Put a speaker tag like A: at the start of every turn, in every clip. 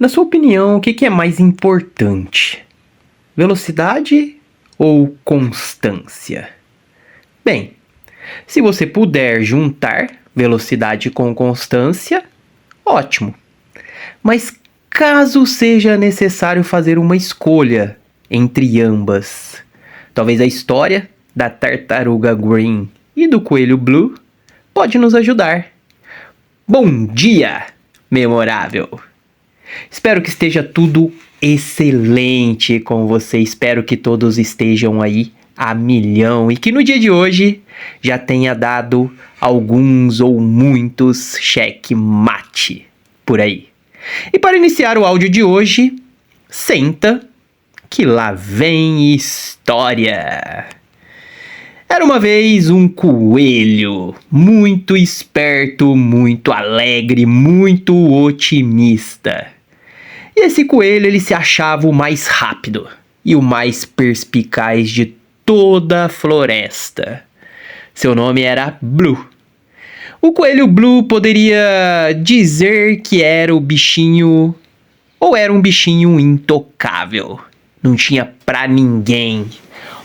A: Na sua opinião, o que é mais importante? Velocidade ou constância? Bem, se você puder juntar velocidade com constância, ótimo. Mas caso seja necessário fazer uma escolha entre ambas, talvez a história da tartaruga Green e do coelho Blue pode nos ajudar. Bom dia, memorável! Espero que esteja tudo excelente com você. Espero que todos estejam aí a milhão e que no dia de hoje já tenha dado alguns ou muitos checkmate por aí. E para iniciar o áudio de hoje, senta que lá vem história. Era uma vez um coelho muito esperto, muito alegre, muito otimista. E esse coelho ele se achava o mais rápido e o mais perspicaz de toda a floresta. Seu nome era Blue. O coelho Blue poderia dizer que era o bichinho ou era um bichinho intocável. Não tinha pra ninguém.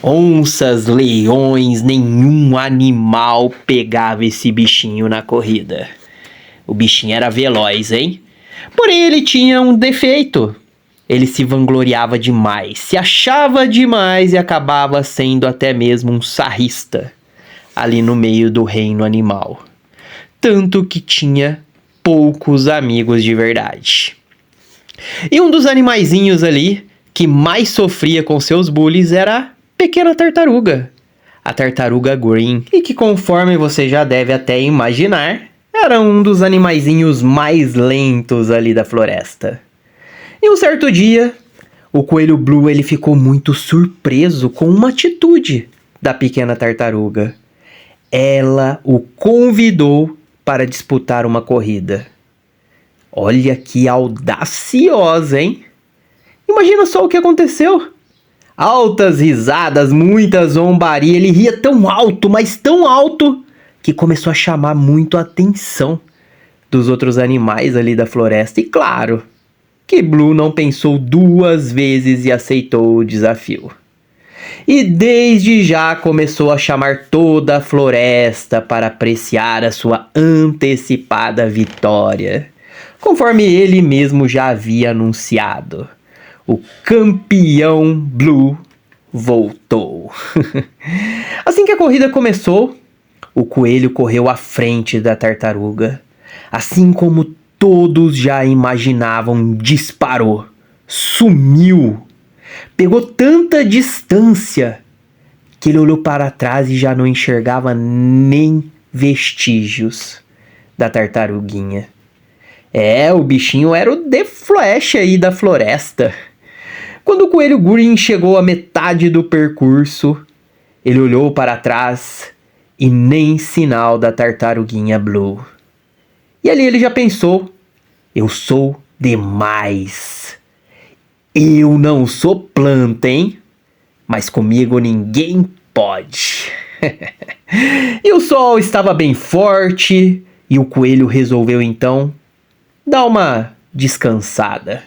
A: Onças, leões, nenhum animal pegava esse bichinho na corrida. O bichinho era veloz, hein? Porém, ele tinha um defeito. Ele se vangloriava demais, se achava demais e acabava sendo até mesmo um sarrista ali no meio do reino animal. Tanto que tinha poucos amigos de verdade. E um dos animaizinhos ali que mais sofria com seus bullies era a pequena tartaruga, a tartaruga Green, e que, conforme você já deve até imaginar, era um dos animaizinhos mais lentos ali da floresta. E um certo dia, o coelho Blue ele ficou muito surpreso com uma atitude da pequena tartaruga. Ela o convidou para disputar uma corrida. Olha que audaciosa, hein? Imagina só o que aconteceu. Altas risadas, muita zombaria, ele ria tão alto, mas tão alto, que começou a chamar muito a atenção dos outros animais ali da floresta. E claro, que Blue não pensou duas vezes e aceitou o desafio. E desde já começou a chamar toda a floresta para apreciar a sua antecipada vitória, conforme ele mesmo já havia anunciado. O campeão Blue voltou. Assim que a corrida começou, o coelho correu à frente da tartaruga. Assim como todos já imaginavam, disparou, sumiu. Pegou tanta distância que ele olhou para trás e já não enxergava nem vestígios da tartaruguinha. O bichinho era o The Flash aí da floresta. Quando o coelho Green chegou à metade do percurso, ele olhou para trás e nem sinal da tartaruguinha Blue. E ali ele já pensou: eu sou demais. Eu não sou planta, hein? Mas comigo ninguém pode. E o sol estava bem forte e o coelho resolveu então dar uma descansada.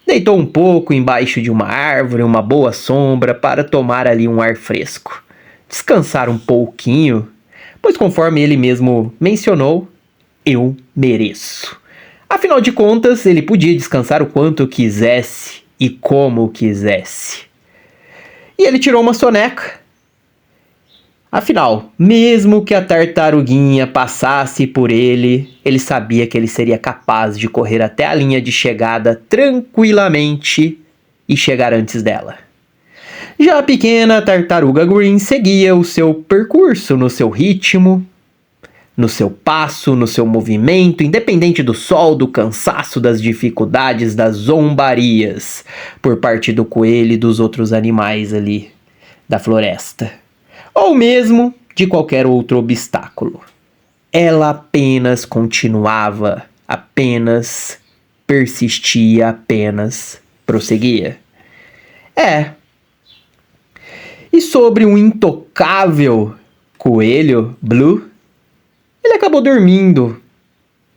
A: Deitou um pouco embaixo de uma árvore, uma boa sombra, para tomar ali um ar fresco. Descansar um pouquinho, pois conforme ele mesmo mencionou, eu mereço. Afinal de contas, ele podia descansar o quanto quisesse e como quisesse. E ele tirou uma soneca. Afinal, mesmo que a tartaruguinha passasse por ele, ele sabia que ele seria capaz de correr até a linha de chegada tranquilamente e chegar antes dela. Já a pequena tartaruga Green seguia o seu percurso no seu ritmo, no seu passo, no seu movimento, independente do sol, do cansaço, das dificuldades, das zombarias por parte do coelho e dos outros animais ali da floresta, ou mesmo de qualquer outro obstáculo. Ela apenas continuava, apenas persistia, apenas prosseguia. E sobre o intocável coelho Blue, ele acabou dormindo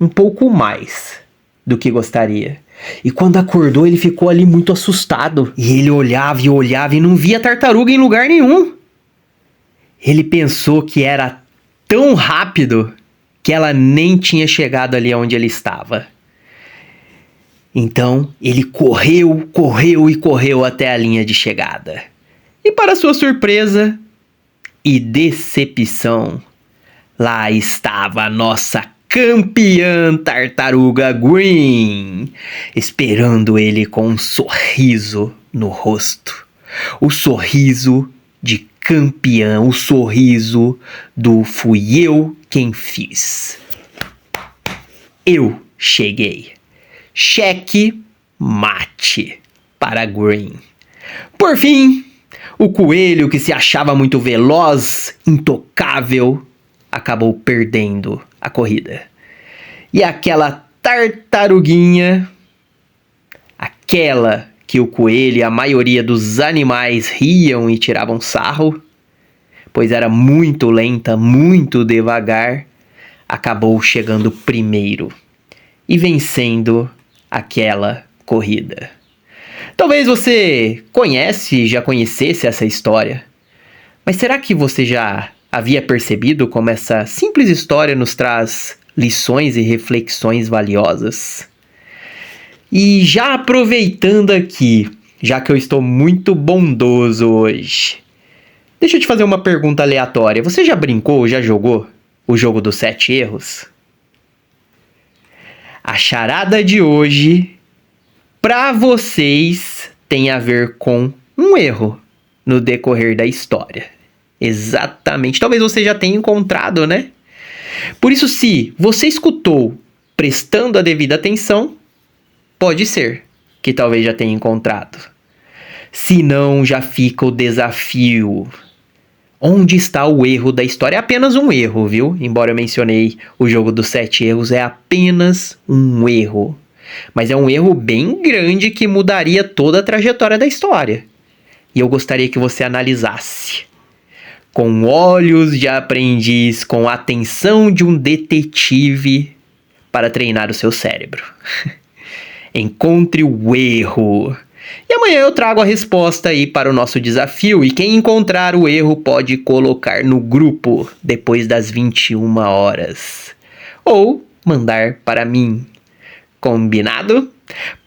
A: um pouco mais do que gostaria. E quando acordou, ele ficou ali muito assustado. E ele olhava e não via tartaruga em lugar nenhum. Ele pensou que era tão rápido que ela nem tinha chegado ali onde ele estava. Então, ele correu até a linha de chegada. E para sua surpresa e decepção, lá estava a nossa campeã tartaruga Green, esperando ele com um sorriso no rosto. O sorriso de campeã, o sorriso do fui eu quem fiz. Eu cheguei. Cheque mate para Green. Por fim, o coelho que se achava muito veloz, intocável, acabou perdendo a corrida. E aquela tartaruguinha, aquela que o coelho e a maioria dos animais riam e tiravam sarro, pois era muito lenta, muito devagar, acabou chegando primeiro e vencendo aquela corrida. Talvez você já conhecesse essa história, mas será que você já havia percebido como essa simples história nos traz lições e reflexões valiosas? E já aproveitando aqui, já que eu estou muito bondoso hoje, deixa eu te fazer uma pergunta aleatória. Você já brincou, já jogou o jogo dos 7 erros? A charada de hoje, para vocês, tem a ver com um erro no decorrer da história. Exatamente. Talvez você já tenha encontrado, né? Por isso, se você escutou prestando a devida atenção, pode ser que talvez já tenha encontrado. Se não, já fica o desafio. Onde está o erro da história? É apenas um erro, viu? Embora eu mencionei o jogo dos 7 erros, é apenas um erro. Mas é um erro bem grande que mudaria toda a trajetória da história. E eu gostaria que você analisasse. Com olhos de aprendiz, com a atenção de um detetive para treinar o seu cérebro. Encontre o erro. E amanhã eu trago a resposta aí para o nosso desafio. E quem encontrar o erro pode colocar no grupo depois das 21 horas. Ou mandar para mim. Combinado?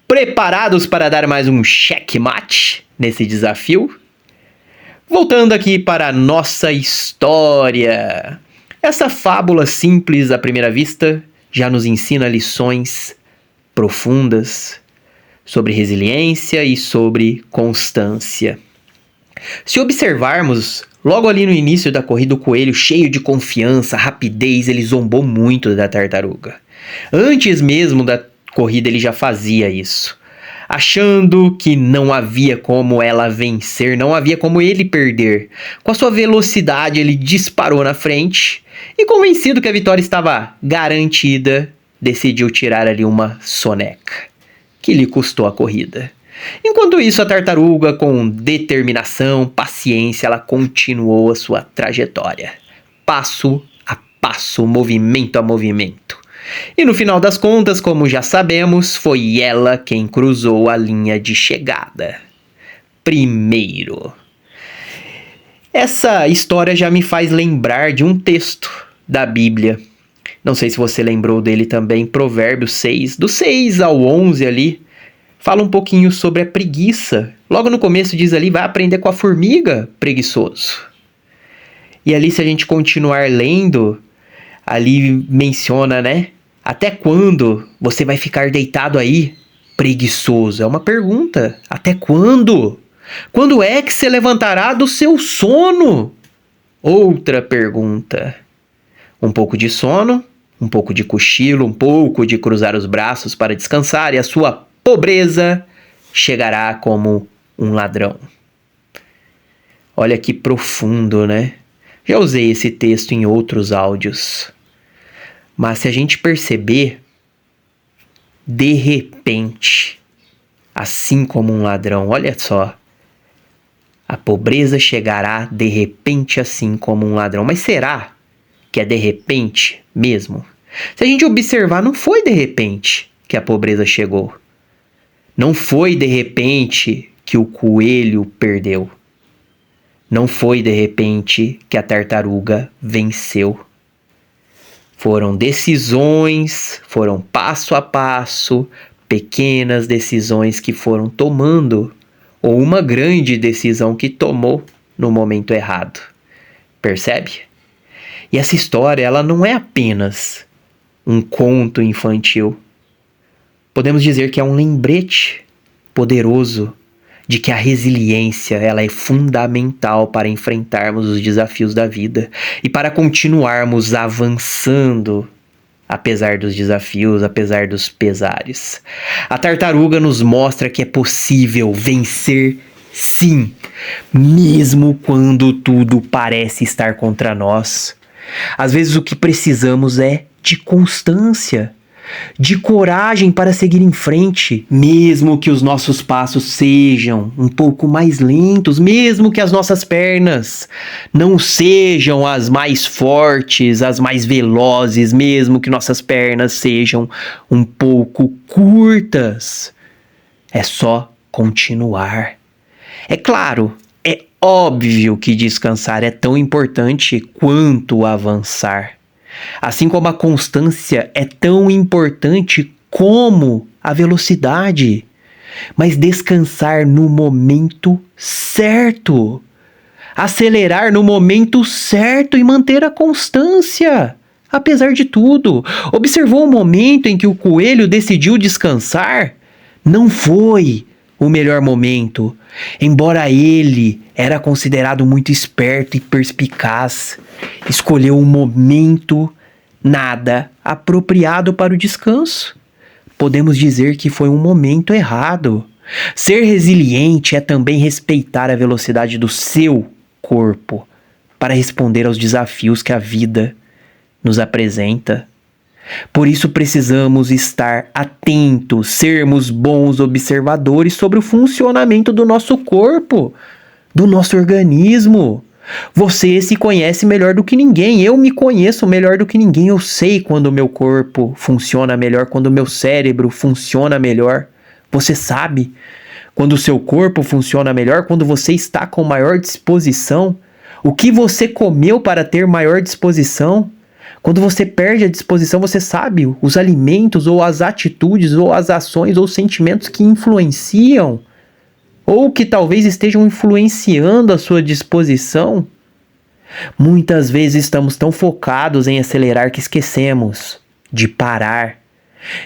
A: Preparados para dar mais um checkmate nesse desafio? Voltando aqui para a nossa história. Essa fábula simples à primeira vista já nos ensina lições profundas sobre resiliência e sobre constância. Se observarmos, logo ali no início da corrida, o coelho, cheio de confiança, rapidez, ele zombou muito da tartaruga. Antes mesmo da corrida, ele já fazia isso. Achando que não havia como ela vencer, não havia como ele perder. Com a sua velocidade, ele disparou na frente e, convencido que a vitória estava garantida, decidiu tirar ali uma soneca, que lhe custou a corrida. Enquanto isso, a tartaruga, com determinação, paciência, ela continuou a sua trajetória, passo a passo, movimento a movimento. E no final das contas, como já sabemos, foi ela quem cruzou a linha de chegada primeiro. Essa história já me faz lembrar de um texto da Bíblia. Não sei se você lembrou dele também, Provérbios 6, do 6 ao 11 ali, fala um pouquinho sobre a preguiça. Logo no começo diz ali, vai aprender com a formiga, preguiçoso. E ali, se a gente continuar lendo, ali menciona, né? Até quando você vai ficar deitado aí, preguiçoso? É uma pergunta. Até quando? Quando é que você levantará do seu sono? Outra pergunta. Um pouco de sono, um pouco de cochilo, um pouco de cruzar os braços para descansar e a sua pobreza chegará como um ladrão. Olha que profundo, né? Já usei esse texto em outros áudios. Mas se a gente perceber, de repente, assim como um ladrão, olha só, a pobreza chegará de repente assim como um ladrão. Mas será que é de repente mesmo? Se a gente observar, não foi de repente que a pobreza chegou. Não foi de repente que o coelho perdeu. Não foi de repente que a tartaruga venceu. Foram decisões, foram passo a passo, pequenas decisões que foram tomando, ou uma grande decisão que tomou no momento errado. Percebe? E essa história, ela não é apenas um conto infantil. Podemos dizer que é um lembrete poderoso de que a resiliência, ela é fundamental para enfrentarmos os desafios da vida e para continuarmos avançando apesar dos desafios, apesar dos pesares. A tartaruga nos mostra que é possível vencer, sim, mesmo quando tudo parece estar contra nós. Às vezes o que precisamos é de constância, de coragem para seguir em frente, mesmo que os nossos passos sejam um pouco mais lentos, mesmo que as nossas pernas não sejam as mais fortes, as mais velozes, mesmo que nossas pernas sejam um pouco curtas. É só continuar. É claro, é óbvio que descansar é tão importante quanto avançar. Assim como a constância é tão importante como a velocidade. Mas descansar no momento certo. Acelerar no momento certo e manter a constância. Apesar de tudo, observou o momento em que o coelho decidiu descansar? Não foi o melhor momento, embora ele era considerado muito esperto e perspicaz. Escolheu um momento nada apropriado para o descanso. Podemos dizer que foi um momento errado. Ser resiliente é também respeitar a velocidade do seu corpo para responder aos desafios que a vida nos apresenta. Por isso precisamos estar atentos, sermos bons observadores sobre o funcionamento do nosso corpo, do nosso organismo. Você se conhece melhor do que ninguém, eu me conheço melhor do que ninguém, eu sei quando o meu corpo funciona melhor, quando o meu cérebro funciona melhor. Você sabe quando o seu corpo funciona melhor, quando você está com maior disposição, o que você comeu para ter maior disposição. Quando você perde a disposição, você sabe os alimentos, ou as atitudes, ou as ações, ou sentimentos que influenciam, ou que talvez estejam influenciando a sua disposição. Muitas vezes estamos tão focados em acelerar que esquecemos de parar,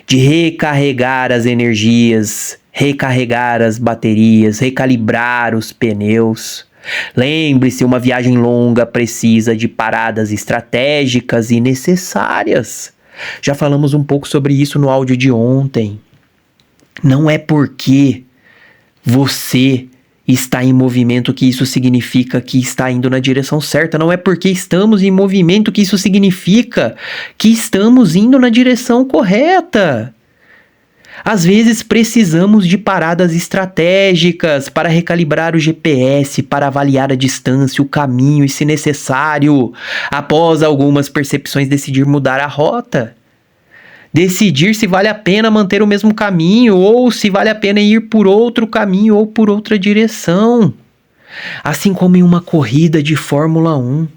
A: de recarregar as energias, recarregar as baterias, recalibrar os pneus. Lembre-se, uma viagem longa precisa de paradas estratégicas e necessárias. Já falamos um pouco sobre isso no áudio de ontem. Não é porque você está em movimento que isso significa que está indo na direção certa. Não é porque estamos em movimento que isso significa que estamos indo na direção correta. Às vezes precisamos de paradas estratégicas para recalibrar o GPS, para avaliar a distância, o caminho e, se necessário, após algumas percepções, decidir mudar a rota. Decidir se vale a pena manter o mesmo caminho ou se vale a pena ir por outro caminho ou por outra direção. Assim como em uma corrida de Fórmula 1,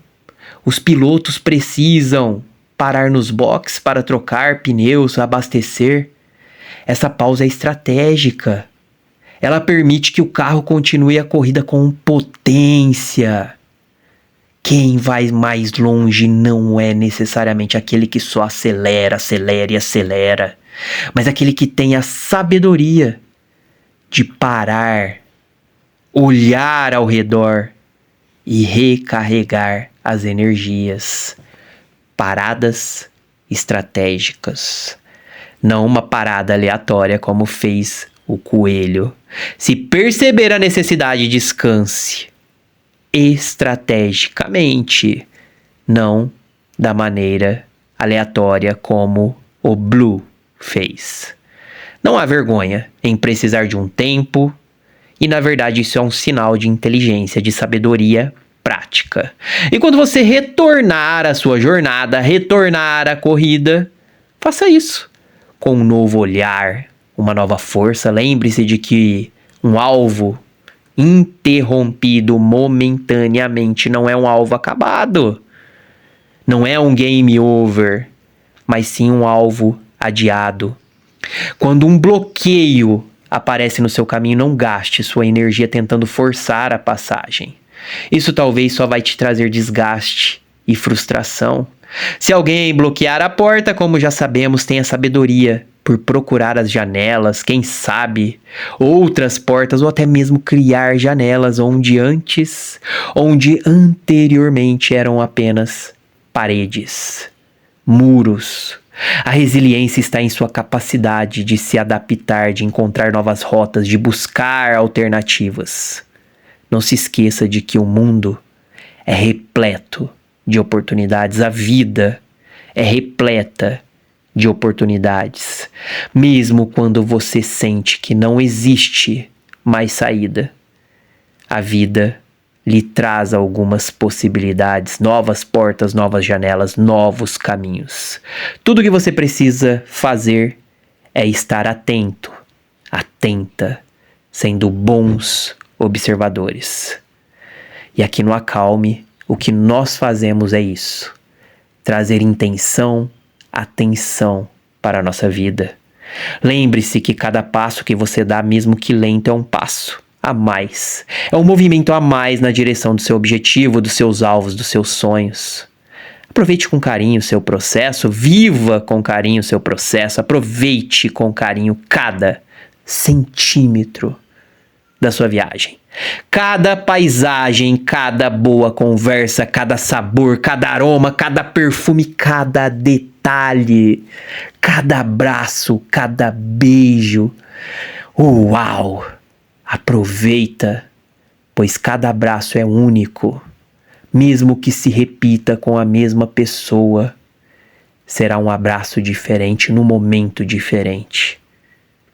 A: os pilotos precisam parar nos boxes para trocar pneus, abastecer. Essa pausa é estratégica. Ela permite que o carro continue a corrida com potência. Quem vai mais longe não é necessariamente aquele que só acelera, acelera e acelera, mas aquele que tem a sabedoria de parar, olhar ao redor e recarregar as energias. Paradas estratégicas. Não uma parada aleatória como fez o coelho. Se perceber a necessidade, descanse estrategicamente, não da maneira aleatória como o Blue fez. Não há vergonha em precisar de um tempo, e na verdade isso é um sinal de inteligência, de sabedoria prática. E quando você retornar à sua jornada, retornar à corrida, faça isso com um novo olhar, uma nova força. Lembre-se de que um alvo interrompido momentaneamente não é um alvo acabado. Não é um game over, mas sim um alvo adiado. Quando um bloqueio aparece no seu caminho, não gaste sua energia tentando forçar a passagem. Isso talvez só vai te trazer desgaste e frustração. Se alguém bloquear a porta, como já sabemos, tenha sabedoria por procurar as janelas, quem sabe, outras portas, ou até mesmo criar janelas onde anteriormente eram apenas paredes, muros. A resiliência está em sua capacidade de se adaptar, de encontrar novas rotas, de buscar alternativas. Não se esqueça de que o mundo é repleto de oportunidades, a vida é repleta de oportunidades. Mesmo quando você sente que não existe mais saída, a vida lhe traz algumas possibilidades, novas portas, novas janelas, novos caminhos. Tudo que você precisa fazer é estar atento, atenta, sendo bons observadores. E aqui no Acalme, o que nós fazemos é isso: trazer intenção, atenção para a nossa vida. Lembre-se que cada passo que você dá, mesmo que lento, é um passo a mais. É um movimento a mais na direção do seu objetivo, dos seus alvos, dos seus sonhos. Aproveite com carinho o seu processo, viva com carinho o seu processo, aproveite com carinho cada centímetro da sua viagem. Cada paisagem, cada boa conversa, cada sabor, cada aroma, cada perfume, cada detalhe, cada abraço, cada beijo. Uau! Aproveita, pois cada abraço é único. Mesmo que se repita com a mesma pessoa, será um abraço diferente num momento diferente.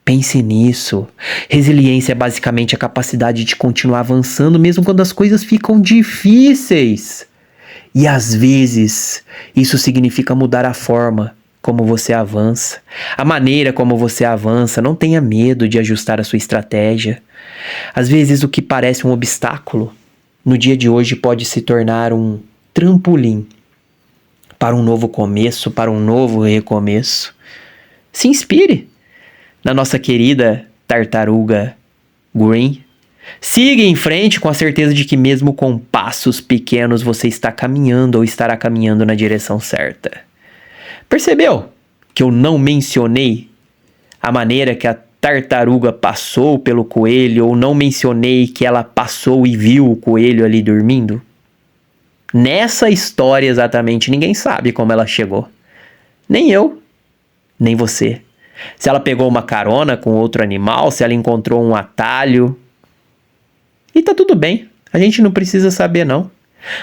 A: Pense nisso. Resiliência é basicamente a capacidade de continuar avançando mesmo quando as coisas ficam difíceis. E às vezes, isso significa mudar a forma como você avança, a maneira como você avança. Não tenha medo de ajustar a sua estratégia. Às vezes, o que parece um obstáculo, no dia de hoje pode se tornar um trampolim para um novo começo, para um novo recomeço. Se inspire na nossa querida tartaruga Green. Siga em frente com a certeza de que mesmo com passos pequenos você está caminhando ou estará caminhando na direção certa. Percebeu que eu não mencionei a maneira que a tartaruga passou pelo coelho, ou não mencionei que ela passou e viu o coelho ali dormindo? Nessa história exatamente ninguém sabe como ela chegou. Nem eu, nem você. Se ela pegou uma carona com outro animal, se ela encontrou um atalho. E tá tudo bem, a gente não precisa saber não.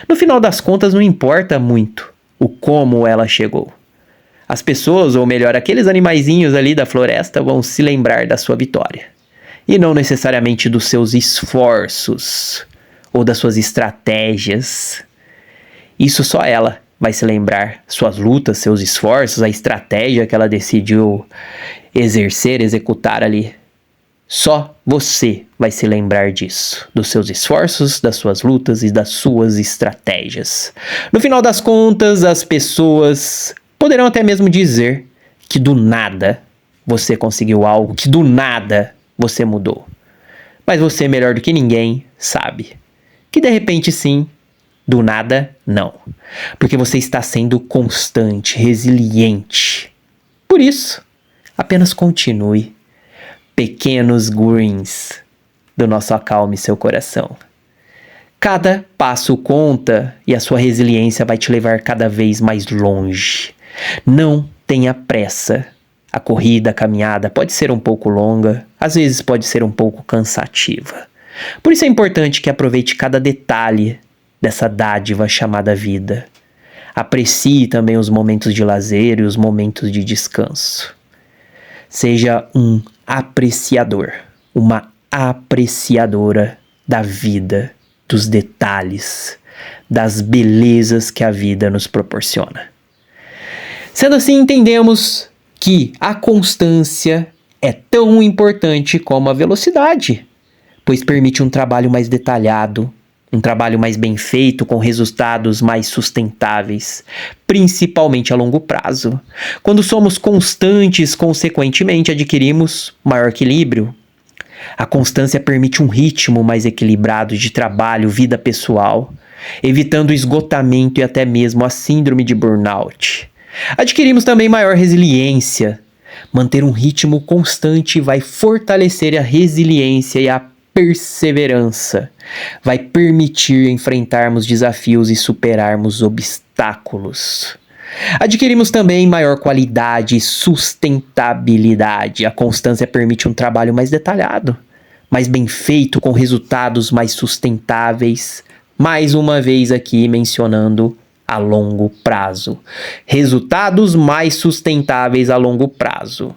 A: No final das contas não importa muito o como ela chegou. As pessoas, ou melhor, aqueles animaizinhos ali da floresta vão se lembrar da sua vitória. E não necessariamente dos seus esforços ou das suas estratégias. Isso só ela vai se lembrar. Suas lutas, seus esforços, a estratégia que ela decidiu executar ali. Só você vai se lembrar disso, dos seus esforços, das suas lutas e das suas estratégias. No final das contas, as pessoas poderão até mesmo dizer que do nada você conseguiu algo, que do nada você mudou. Mas você, melhor do que ninguém, sabe que de repente sim, do nada não. Porque você está sendo constante, resiliente. Por isso, apenas continue. Pequenos greens do nosso Acalme Seu Coração. Cada passo conta e a sua resiliência vai te levar cada vez mais longe. Não tenha pressa. A corrida, a caminhada pode ser um pouco longa, às vezes pode ser um pouco cansativa. Por isso é importante que aproveite cada detalhe dessa dádiva chamada vida. Aprecie também os momentos de lazer e os momentos de descanso. Seja um apreciador, uma apreciadora da vida, dos detalhes, das belezas que a vida nos proporciona. Sendo assim, entendemos que a constância é tão importante como a velocidade, pois permite um trabalho mais detalhado, um trabalho mais bem feito, com resultados mais sustentáveis, principalmente a longo prazo. Quando somos constantes, consequentemente, adquirimos maior equilíbrio. A constância permite um ritmo mais equilibrado de trabalho, vida pessoal, evitando o esgotamento e até mesmo a síndrome de burnout. Adquirimos também maior resiliência. Manter um ritmo constante vai fortalecer a resiliência e a perseverança. Vai permitir enfrentarmos desafios e superarmos obstáculos. Adquirimos também maior qualidade e sustentabilidade. A constância permite um trabalho mais detalhado, mais bem feito, com resultados mais sustentáveis. Mais uma vez aqui mencionando a longo prazo. Resultados mais sustentáveis a longo prazo.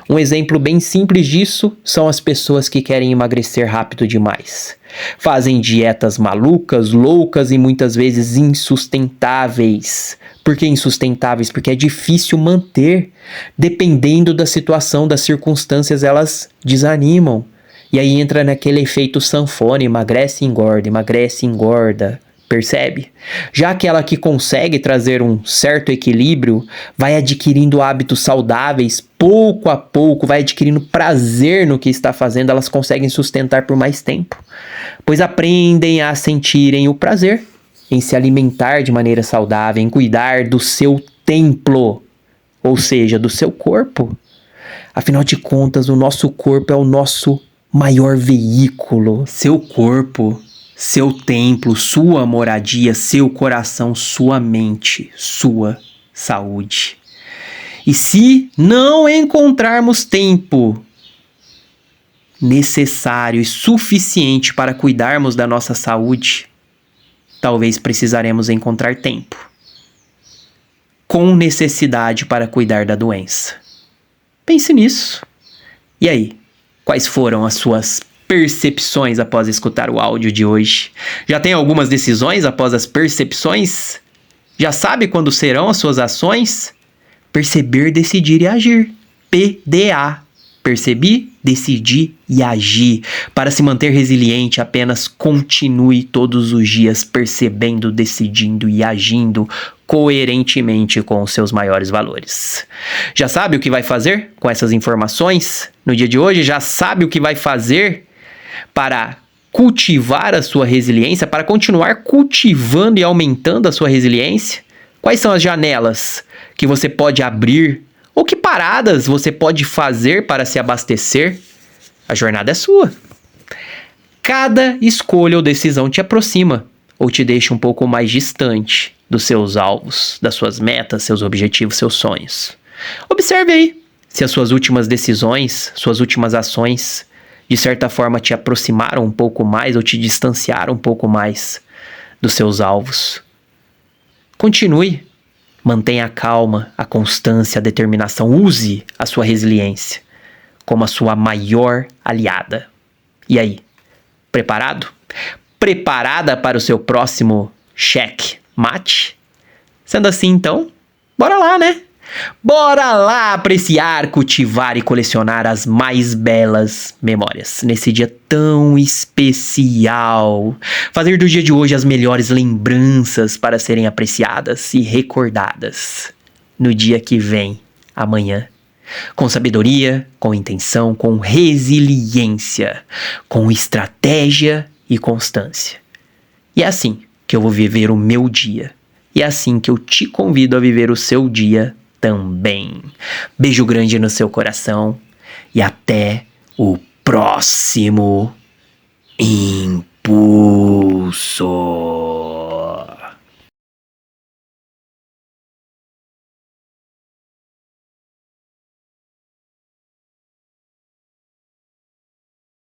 A: Um exemplo bem simples disso são as pessoas que querem emagrecer rápido demais. Fazem dietas malucas, loucas e muitas vezes insustentáveis. Por que insustentáveis? Porque é difícil manter. Dependendo da situação, das circunstâncias, elas desanimam. E aí entra naquele efeito sanfona, emagrece e engorda. Percebe? Já aquela que consegue trazer um certo equilíbrio, vai adquirindo hábitos saudáveis, pouco a pouco, vai adquirindo prazer no que está fazendo, elas conseguem sustentar por mais tempo, pois aprendem a sentirem o prazer em se alimentar de maneira saudável, em cuidar do seu templo, ou seja, do seu corpo. Afinal de contas, o nosso corpo é o nosso maior veículo. Seu corpo, seu templo, sua moradia, seu coração, sua mente, sua saúde. E se não encontrarmos tempo necessário e suficiente para cuidarmos da nossa saúde, talvez precisaremos encontrar tempo com necessidade para cuidar da doença. Pense nisso. E aí, quais foram as suas percepções após escutar o áudio de hoje? Já tem algumas decisões após as percepções? Já sabe quando serão as suas ações? Perceber, decidir e agir. PDA. Percebi, decidi e agi. Para se manter resiliente, apenas continue todos os dias percebendo, decidindo e agindo coerentemente com os seus maiores valores. Já sabe o que vai fazer com essas informações no dia de hoje? Já sabe o que vai fazer para cultivar a sua resiliência, para continuar cultivando e aumentando a sua resiliência? Quais são as janelas que você pode abrir ou que paradas você pode fazer para se abastecer? A jornada é sua. Cada escolha ou decisão te aproxima ou te deixa um pouco mais distante dos seus alvos, das suas metas, seus objetivos, seus sonhos. Observe aí se as suas últimas decisões, suas últimas ações, de certa forma te aproximaram um pouco mais ou te distanciaram um pouco mais dos seus alvos. Continue. Mantenha a calma, a constância, a determinação. Use a sua resiliência como a sua maior aliada. E aí, preparado? Preparada para o seu próximo cheque mate? Sendo assim, então, bora lá, né? Bora lá apreciar, cultivar e colecionar as mais belas memórias nesse dia tão especial. Fazer do dia de hoje as melhores lembranças para serem apreciadas e recordadas no dia que vem, amanhã. Com sabedoria, com intenção, com resiliência, com estratégia e constância. E é assim que eu vou viver o meu dia. E é assim que eu te convido a viver o seu dia também. Beijo grande no seu coração e até o próximo impulso.